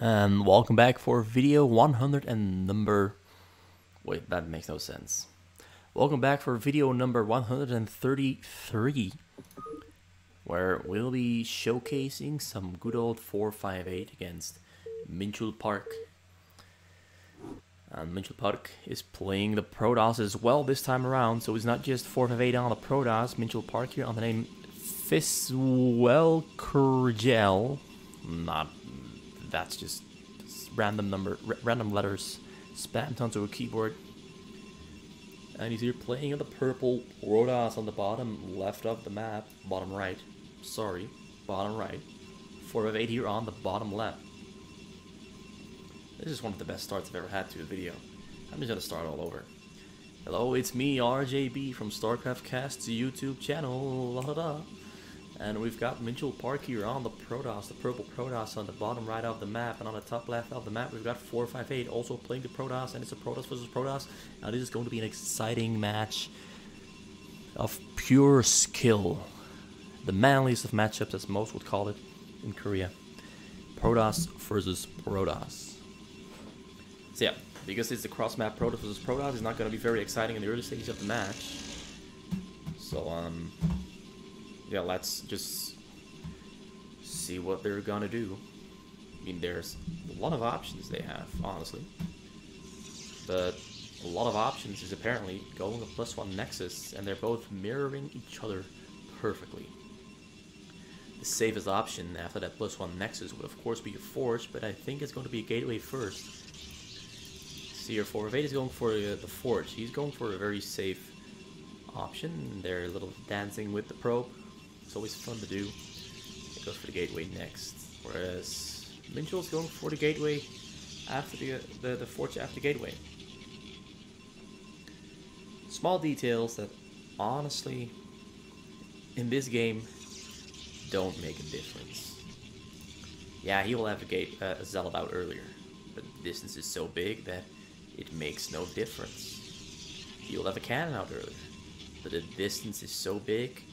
And welcome back for video 100 and number... Wait, that makes no sense. Welcome back for video number 133, where we'll be showcasing some good old 458 against Minchul Park. And Minchul Park is playing the Protoss as well this time around, so it's not just 458 on the Protoss. Minchul Park here on the name Fiswell Kurgel. That's just random letters spammed onto a keyboard. And he's here playing on the purple Protoss on the bottom left of the map. Bottom right. Sorry. Bottom right. 458 here on the bottom left. This is one of the best starts I've ever had to a video. I'm just gonna start all over. Hello, it's me, RJB from Starcraft Cast's YouTube channel. La -da -da. And we've got Minchul Park here on the Protoss, the purple Protoss on the bottom right of the map, and on the top left of the map we've got 458 also playing the Protoss, and it's a Protoss versus Protoss. Now this is going to be an exciting match of pure skill. The manliest of matchups, as most would call it in Korea. Protoss versus Protoss. So yeah, because it's the cross-map Protoss versus Protoss, it's not going to be very exciting in the early stages of the match. So, yeah, let's just see what they're gonna do. I mean, there's a lot of options they have, honestly. But a lot of options is apparently going a +1 Nexus, and they're both mirroring each other perfectly. The safest option after that +1 Nexus would of course be a Forge, but I think it's going to be a Gateway first. See, your 458 is going for the Forge. He's going for a very safe option. They're a little dancing with the probe. It's always fun to do. It goes for the Gateway next. Whereas Minchul's going for the Gateway after the Forge after the Gateway. Small details that honestly in this game don't make a difference. Yeah, he will have a Zealot out earlier, but the distance is so big that it makes no difference. He will have a cannon out earlier, but the distance is so big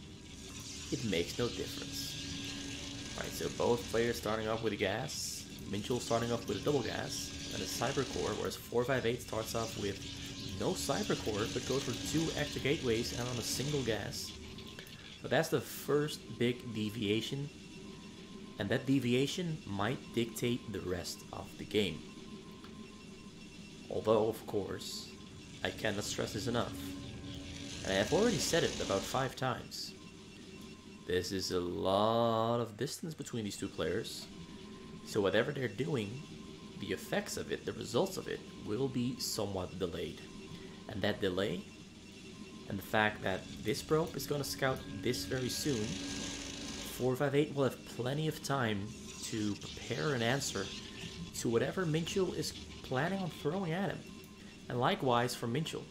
it makes no difference. Alright, so both players starting off with a gas. Minchul starting off with a double gas and a cyber core, whereas 458 starts off with no cyber core but goes for 2 extra gateways and on a single gas. So that's the first big deviation, and that deviation might dictate the rest of the game. Although, of course, I cannot stress this enough, and I have already said it about 5 times. This is a lot of distance between these two players, so whatever they're doing, the effects of it, the results of it, will be somewhat delayed. And that delay, and the fact that this probe is going to scout this very soon, 458 will have plenty of time to prepare an answer to whatever Minchul is planning on throwing at him. And likewise for Minchul,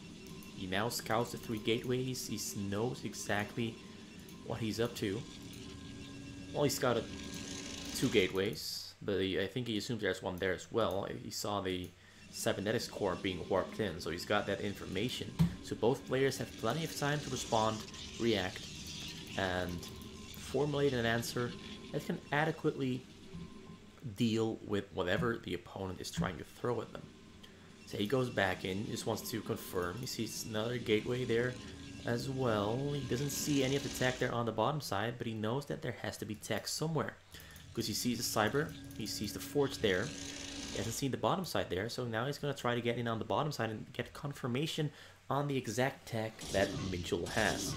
he now scouts the 3 gateways, he knows exactly what he's up to. Well, he's got 2 gateways, but I think he assumes there's one there as well. He saw the cybernetics core being warped in, so he's got that information. So both players have plenty of time to respond, react, and formulate an answer that can adequately deal with whatever the opponent is trying to throw at them. So he goes back in, just wants to confirm. He sees another gateway there as well. He doesn't see any of the tech there on the bottom side, but he knows that there has to be tech somewhere, because he sees the cyber, he sees the Forge there, he hasn't seen the bottom side there, so now he's going to try to get in on the bottom side and get confirmation on the exact tech that Minchul has.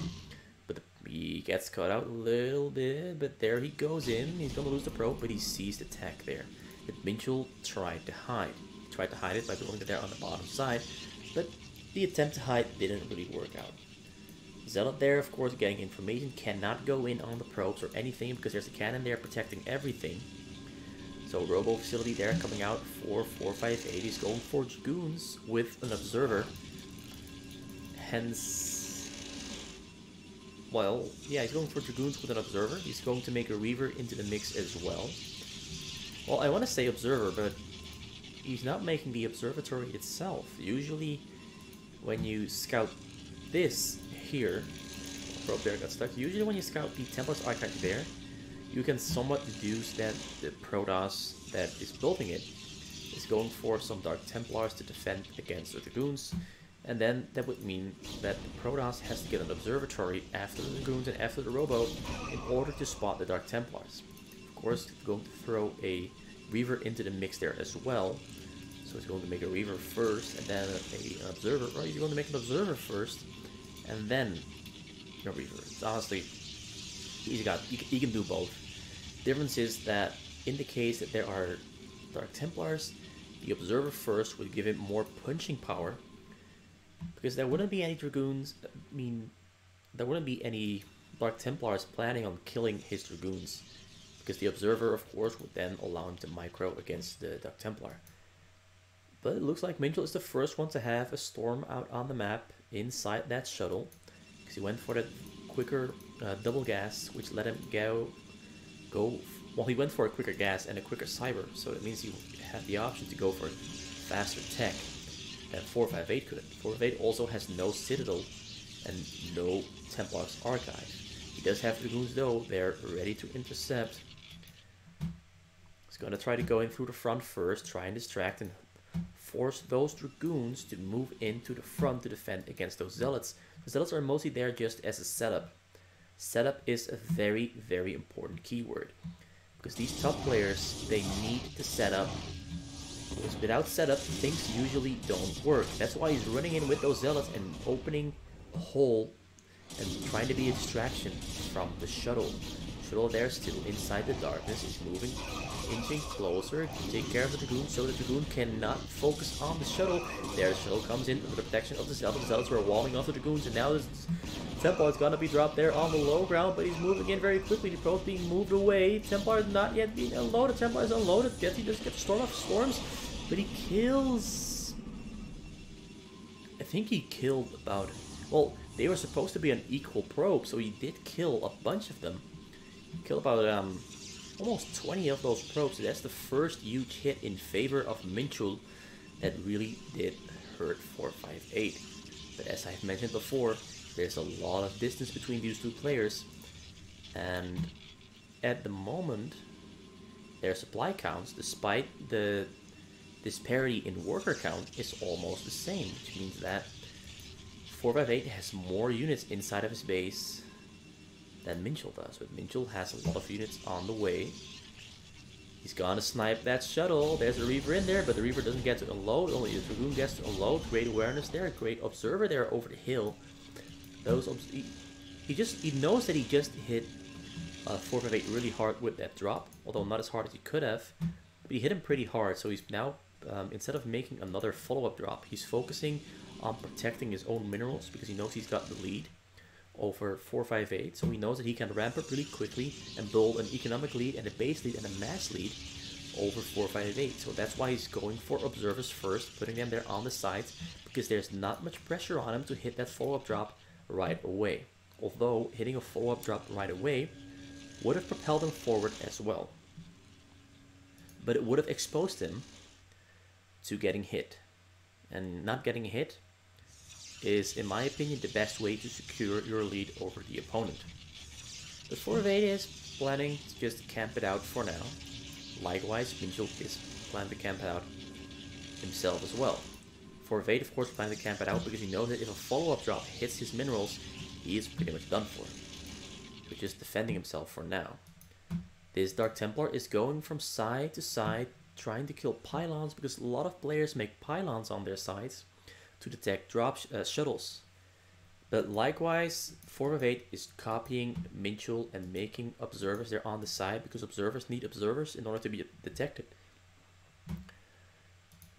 But he gets cut out a little bit, but there he goes in. He's going to lose the probe, but he sees the tech there that Minchul tried to hide. He tried to hide it by building it there on the bottom side, but the attempt to hide didn't really work out. Zealot there, of course, getting information, cannot go in on the probes or anything because there's a cannon there protecting everything. So Robo Facility there coming out for 458. He's going for Dragoons with an Observer. Hence, well, yeah, he's going for Dragoons with an Observer. He's going to make a Reaver into the mix as well. Well, I want to say Observer, but he's not making the observatory itself. Usually, when you scout this here, probe there got stuck. Usually when you scout the Templar's Archive there, you can somewhat deduce that the Protoss that is building it is going for some Dark Templars to defend against the Dragoons, and then that would mean that the Protoss has to get an observatory after the Dragoons and after the rowboat in order to spot the Dark Templars. Of course, it's going to throw a Reaver into the mix there as well, so it's going to make a Reaver first and then an Observer, or he's going to make an Observer first and then a Reaver. It's honestly, he can do both. Difference is that in the case that there are Dark Templars, the Observer first would give it more punching power, because there wouldn't be any Dragoons, there wouldn't be any Dark Templars planning on killing his Dragoons, because the Observer, of course, would then allow him to micro against the Dark Templar. But it looks like Minchul is the first one to have a storm out on the map inside that shuttle, because he went for that quicker double gas, which let him go. Well, he went for a quicker gas and a quicker cyber, so it means he had the option to go for faster tech than 458 could. 458 also has no Citadel and no Templar's Archive. He does have Dragoons though, they're ready to intercept. He's gonna try to go in through the front first, try and distract and force those Dragoons to move into the front to defend against those Zealots. The Zealots are mostly there just as a setup. Setup is a very, very important keyword, because these top players, they need to set up, because without setup, things usually don't work. That's why he's running in with those Zealots and opening a hole and trying to be a distraction from the shuttle. Shuttle there still inside the darkness is moving, inching closer to take care of the Dragoon, so the Dragoon cannot focus on the shuttle. There the shuttle comes in with the protection of the Zealots. The Zealots were walling off the Dragoons, and now this Templar is gonna be dropped there on the low ground, but he's moving in very quickly. The Pro's being moved away. Templar is not yet being unloaded. Templar is unloaded. Yet he just gets storm off storms, but he kills. I think he killed about. Well, they were supposed to be an equal probe, so he did kill a bunch of them. He killed about almost 20 of those probes. So that's the first huge hit in favor of Minchul that really did hurt 458. But as I've mentioned before, there's a lot of distance between these two players, and at the moment their supply counts, despite the disparity in worker count, is almost the same, which means that 458 has more units inside of his base than Minchul does, but Minchul has a lot of units on the way. He's gonna snipe that shuttle. There's a Reaver in there, but the Reaver doesn't get to unload, only the Dragoon gets to unload. Great awareness there, great Observer there over the hill. He knows that he just hit 458 really hard with that drop, although not as hard as he could have, but he hit him pretty hard. So he's now, instead of making another follow-up drop, he's focusing on protecting his own minerals, because he knows he's got the lead over 458. So he knows that he can ramp up really quickly and build an economic lead and a base lead and a mass lead over 458. So that's why he's going for Observers first, putting them there on the sides, because there's not much pressure on him to hit that follow-up drop right away. Although hitting a follow-up drop right away would have propelled him forward as well, but it would have exposed him to getting hit, and not getting hit is, in my opinion, the best way to secure your lead over the opponent. But 458 is planning to just camp it out for now. Likewise, Minchul is planning to camp it out himself as well. 458, of course, planning to camp it out because he knows that if a follow-up drop hits his minerals, he is pretty much done for. So just defending himself for now. This Dark Templar is going from side to side, trying to kill pylons, because a lot of players make pylons on their sides to detect drop shuttles. But likewise, 458 is copying Minchul and making Observers there on the side, because Observers need Observers in order to be detected.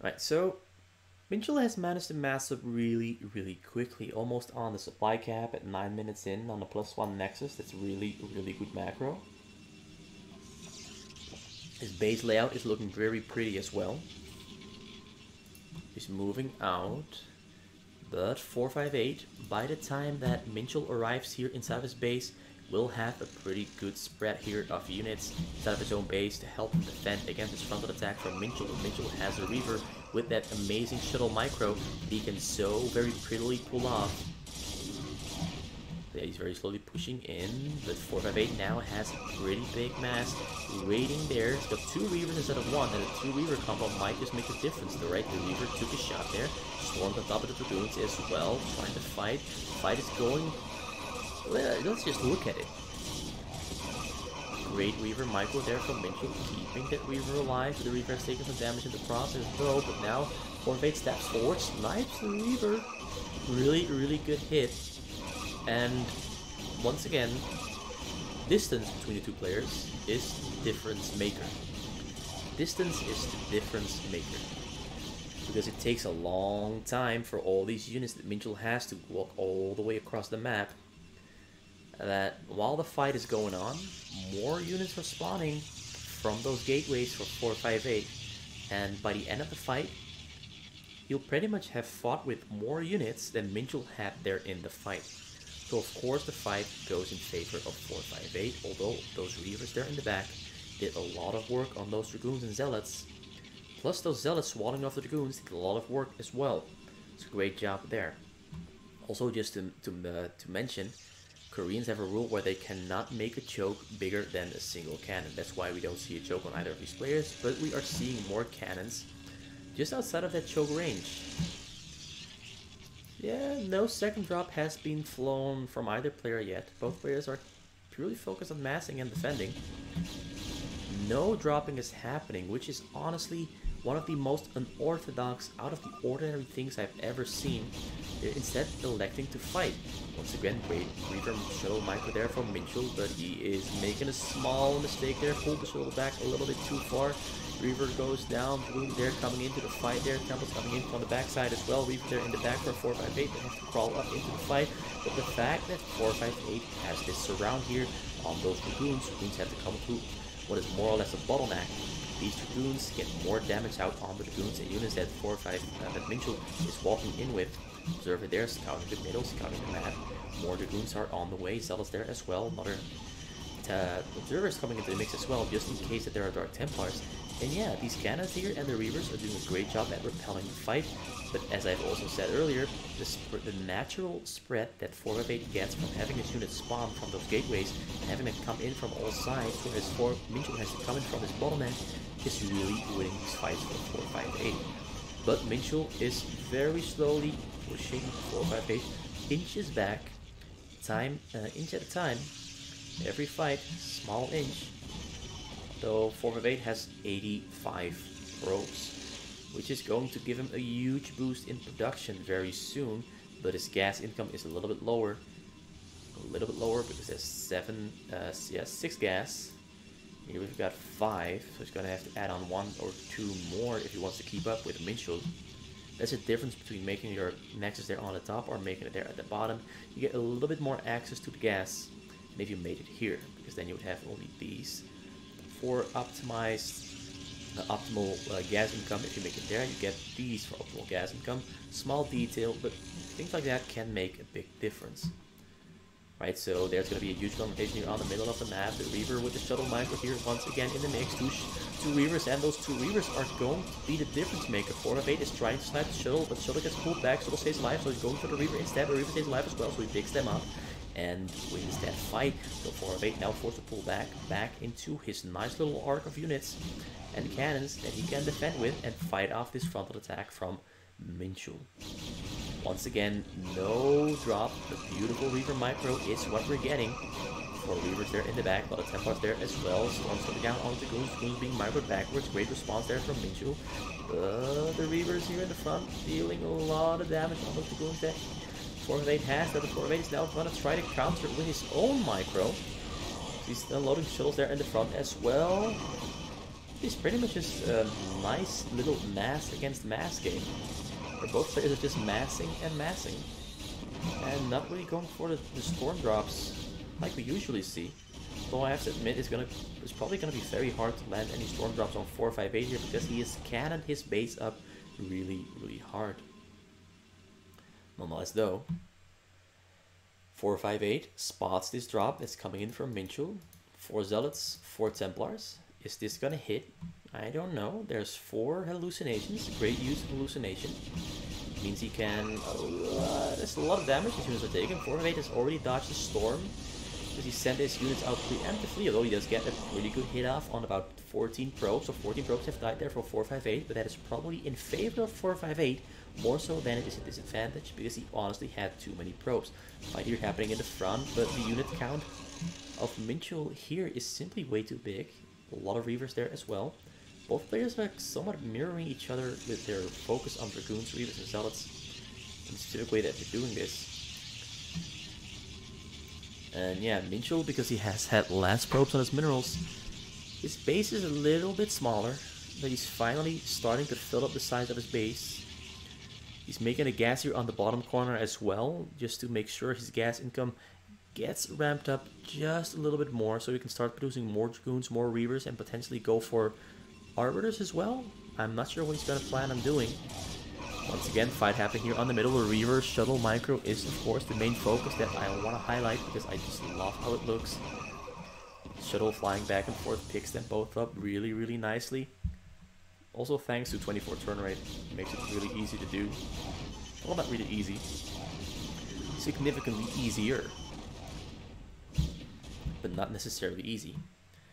Alright, so Minchul has managed to mass up really, really quickly, almost on the supply cap at 9 minutes in on the +1 Nexus. That's really, really good macro. His base layout is looking very pretty as well. He's moving out, but 458, by the time that Minchul arrives here inside of his base, will have a pretty good spread here of units inside of his own base to help him defend against his frontal attack from Minchul. Minchul has a Reaver with that amazing shuttle micro he can so very prettily pull off. Yeah, he's very slowly pushing in, but 458 now has a pretty big mass waiting there. He's got 2 Reavers instead of 1, and a 2 Reaver combo might just make a difference. The right, the Reaver took a shot there, stormed on top of the Dragoons as well, trying to fight. The fight is going... Let's just look at it. Great Reaver micro there from Minchul, keeping that Reaver alive. The Reaver has taken some damage in the process though, but now 458 steps forward, snipes the Reaver. Really, really good hit. And once again, distance between the two players is the difference maker. Distance is the difference maker. Because it takes a long time for all these units that Minchul has to walk all the way across the map. That while the fight is going on, more units are spawning from those gateways for 458. And by the end of the fight, you'll pretty much have fought with more units than Minchul had there in the fight. So of course the fight goes in favor of 458, although those Reavers there in the back did a lot of work on those Dragoons and Zealots. Plus those Zealots swallowing off the Dragoons did a lot of work as well. It's a great job there. Also just to mention, Koreans have a rule where they cannot make a choke bigger than a single cannon. That's why we don't see a choke on either of these players, but we are seeing more cannons just outside of that choke range. Yeah, no second drop has been flown from either player yet. Both players are purely focused on massing and defending. No dropping is happening, which is honestly one of the most unorthodox, out of the ordinary things I've ever seen. They're instead electing to fight. Once again, great Reaver shuttle micro there from Minchul, but he is making a small mistake there. Pulled the shuttle back a little bit too far. Reaver goes down, Bloom there coming into the fight there, Temple's coming in from the backside as well, Reaver there in the back for 458, they have to crawl up into the fight, but the fact that 458 has this surround here on those Dragoons have to come through what is more or less a bottleneck. These Dragoons get more damage out on the Dragoons and units that that Minchul is walking in with. Observe it there, scouting the middle, scouting the map, more Dragoons are on the way, Zealots there as well, another observers coming into the mix as well, just in case that there are Dark Templars. And yeah, these cannons here and the Reavers are doing a great job at repelling the fight, but as I've also said earlier, the natural spread that 458 gets from having his units spawn from those gateways and having them come in from all sides, whereas Minchul has to come in from his bottleneck, is really winning these fights for 458. But Minchul is very slowly pushing 458 inches back, inch at a time. Every fight, small inch. Though 458 has 85 probes, which is going to give him a huge boost in production very soon, but his gas income is a little bit lower. Because there's 6 gas. Here we've got 5, so he's gonna have to add on 1 or 2 more if he wants to keep up with Minchul. There's a difference between making your nexus there on the top or making it there at the bottom. You get a little bit more access to the gas than if you made it here, because then you would have only these. For optimized optimal gas income, if you make it there, you get these for optimal gas income. Small detail, but things like that can make a big difference. Right, so there's going to be a huge confrontation here on the middle of the map. The Reaver with the shuttle micro here once again in the mix. Two Reavers, and those 2 Reavers are going to be the difference maker. 458 is trying to snipe the shuttle, but shuttle gets pulled back. Shuttle stays alive, so he's going for the Reaver instead. The Reaver stays alive as well, so he picks them up and wins that fight. So 458 now forced to pull back into his nice little arc of units and cannons that he can defend with and fight off this frontal attack from Minchul. Once again, no drop. The beautiful Reaver micro is what we're getting. 4 Reavers there in the back, a lot of Templars there as well. Storms coming down on the Dragoons, Dragoons being microed backwards. Great response there from Minchul. The Reavers here in the front dealing a lot of damage on those Dragoons there. 458 has that, but 458 is now going to try to counter with his own micro. He's unloading shuttles there in the front as well. It's pretty much just a nice little mass against mass game, where both players are just massing and massing, and not really going for the storm drops like we usually see. Though I have to admit, it's probably gonna be very hard to land any storm drops on 458 here, because he has cannoned his base up really, really hard. Nonetheless though, 458 spots this drop that's coming in from Minchul. 4 Zealots, 4 Templars. Is this gonna hit? I don't know. There's 4 hallucinations. Great use of hallucination. means he can... there's a lot of damage his units are taking. 458 has already dodged the storm, because he sent his units out preemptively, although he does get a really good hit off on about 14 probes. So 14 probes have died there for 458, but that is probably in favor of 458, more so than it is a disadvantage, because he honestly had too many probes. Fight here happening in the front, but the unit count of Minchul here is simply way too big. A lot of Reavers there as well. Both players are somewhat mirroring each other with their focus on Dragoons, Reavers, and Zealots in the specific way that they're doing this. And yeah, Minchul, because he has had less probes on his minerals, his base is a little bit smaller, but he's finally starting to fill up the size of his base. He's making a gas here on the bottom corner as well, just to make sure his gas income gets ramped up just a little bit more, so he can start producing more Dragoons, more Reavers, and potentially go for Arbiters as well. I'm not sure what he's going to plan on doing. Once again, fight happening here on the middle. The Reaver Shuttle Micro is, of course, the main focus that I want to highlight, because I just love how it looks. Shuttle flying back and forth picks them both up really, really nicely. Also, thanks to 24 turn rate, makes it really easy to do. Well, not really easy. Significantly easier. But not necessarily easy.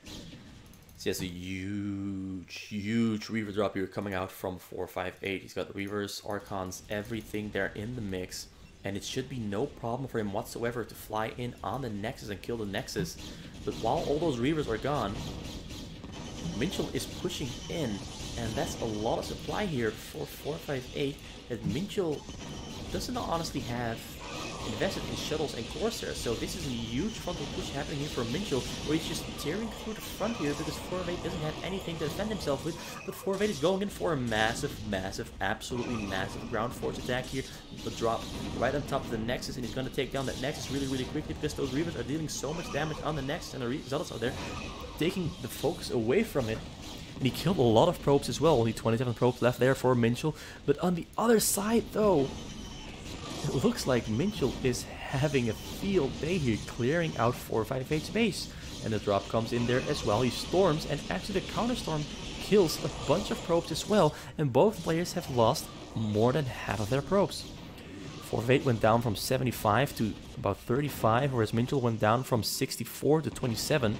So he has a huge Reaver drop here coming out from 458. He's got Reavers, Archons, everything there in the mix. And it should be no problem for him whatsoever to fly in on the Nexus and kill the Nexus. But while all those Reavers are gone, Minchul is pushing in. And that's a lot of supply here for 458 that Minchul doesn't honestly have invested in shuttles and Corsairs. So this is a huge frontal push happening here for Minchul, where he's just tearing through the front here because 458 doesn't have anything to defend himself with. But 458 is going in for a massive, absolutely massive ground force attack here. The drop right on top of the Nexus, and he's going to take down that Nexus really, really quickly, because those Reavers are dealing so much damage on the Nexus, and the Zealots are there taking the focus away from it. And he killed a lot of probes as well, only 27 probes left there for Minchul. But on the other side though, it looks like Minchul is having a field day here, clearing out 458's base. And the drop comes in there as well. He storms, and actually the counterstorm kills a bunch of probes as well. And both players have lost more than half of their probes. 458 went down from 75 to about 35, whereas Minchul went down from 64 to 27.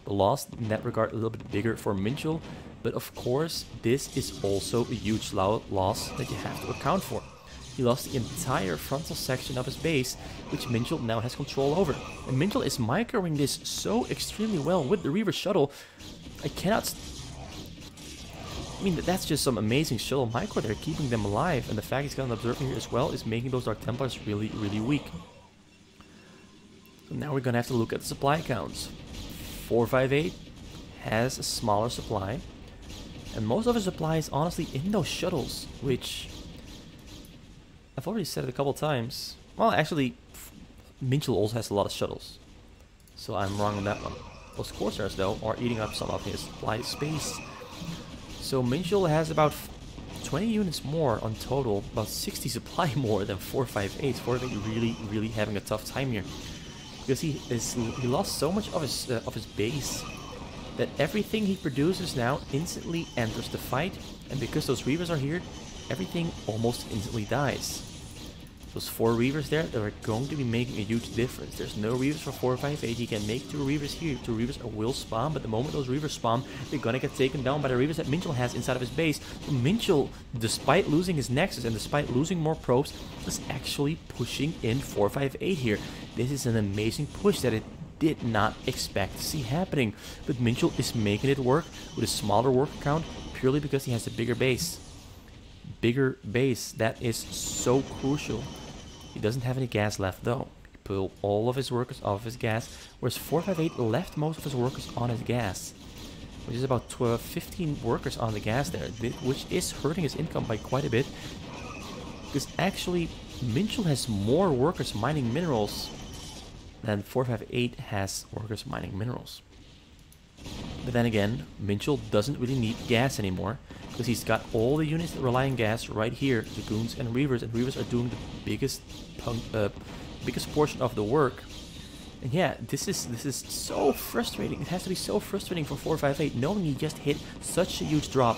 The loss in that regard a little bit bigger for Minchul, but of course this is also a huge loss that you have to account for. He lost the entire frontal section of his base, which Minchul now has control over. And Minchul is microing this so extremely well with the Reaver Shuttle. I mean, that's just some amazing shuttle micro there, keeping them alive, and the fact he's got an observer here as well is making those Dark Templars really, really weak. So now we're gonna have to look at the supply counts. 458 has a smaller supply, and most of his supply is honestly in those shuttles, which I've already said it a couple times. Well, actually, Minchul also has a lot of shuttles, so I'm wrong on that one. Those Corsairs, though, are eating up some of his supply space. So Minchul has about 20 units more on total, about 60 supply more than 458. 458 really having a tough time here, because he lost so much of his base that everything he produces now instantly enters the fight, and because those Reavers are here, everything almost instantly dies. Those 4 Reavers there, they are going to be making a huge difference. There's no Reavers for 458. He can make 2 Reavers here. 2 Reavers will spawn, but the moment those Reavers spawn, they're gonna get taken down by the Reavers that Minchul has inside of his base. So Minchul, despite losing his Nexus and despite losing more probes, is actually pushing in 458 here. This is an amazing push that it did not expect to see happening. But Minchul is making it work with a smaller work count, purely because he has a bigger base. Bigger base, that is so crucial. He doesn't have any gas left though. He pulled all of his workers off his gas, whereas 458 left most of his workers on his gas, which is about 15 workers on the gas there, which is hurting his income by quite a bit, because actually Minchul has more workers mining minerals than 458 has workers mining minerals. But then again, Minchul doesn't really need gas anymore, because he's got all the units that rely on gas right here, the Goons and Reavers are doing the biggest portion of the work. And yeah, this is so frustrating. It has to be so frustrating for 458, knowing he just hit such a huge drop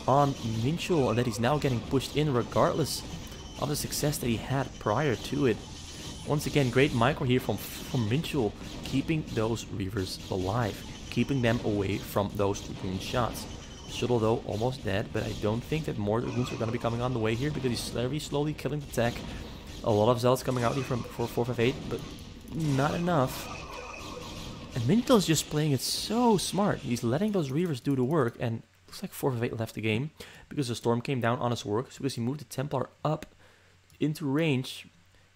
on Minchul, and that he's now getting pushed in regardless of the success that he had prior to it. Once again, great micro here from Minchul, keeping those Reavers alive, keeping them away from those Dragoon shots. Shuttle though almost dead, but I don't think that more Dragoons are going to be coming on the way here because he's very slowly killing the tech. A lot of Zealots coming out here from 458, but not enough. And Minchul's just playing it so smart. He's letting those Reavers do the work, and looks like 458 left the game because the Storm came down on his work, because he moved the Templar up into range,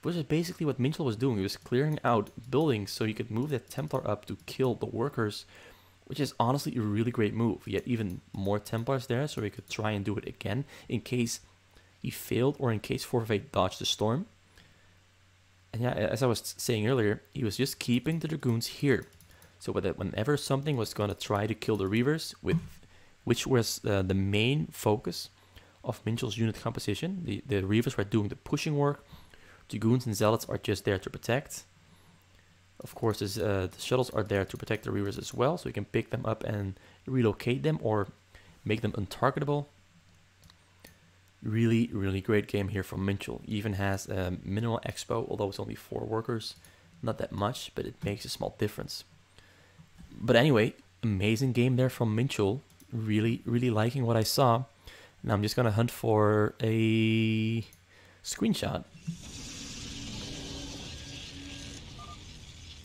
which is basically what Minchul was doing. He was clearing out buildings so he could move that Templar up to kill the workers, which is honestly a really great move. He had even more Templars there, so he could try and do it again in case he failed or in case 458 dodged the Storm. And yeah, as I was saying earlier, he was just keeping the Dragoons here. So that whenever something was going to try to kill the Reavers, which was the main focus of Minchul's unit composition, the Reavers were doing the pushing work. Dragoons and Zealots are just there to protect. Of course, the shuttles are there to protect the Reavers as well, so you can pick them up and relocate them or make them untargetable. Really, really great game here from Minchul. Even has a minimal expo, although it's only 4 workers. Not that much, but it makes a small difference. But anyway, amazing game there from Minchul. Really, really liking what I saw. Now I'm just going to hunt for a screenshot.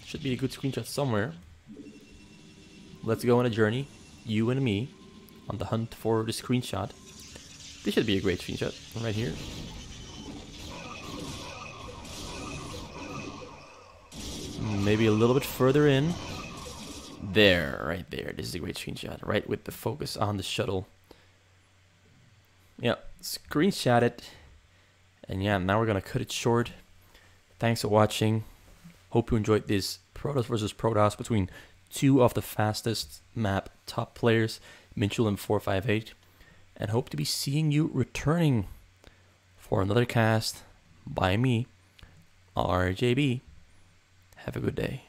Should be a good screenshot somewhere. Let's go on a journey, you and me, on the hunt for the screenshot. This should be a great screenshot right here. Maybe a little bit further in. There, right there. This is a great screenshot, right with the focus on the shuttle. Yeah, screenshot it. And yeah, now we're gonna cut it short. Thanks for watching. Hope you enjoyed this Protoss versus Protoss between 2 of the fastest map top players, Minchul and 458. And hope to be seeing you returning for another cast by me, RJB. Have a good day.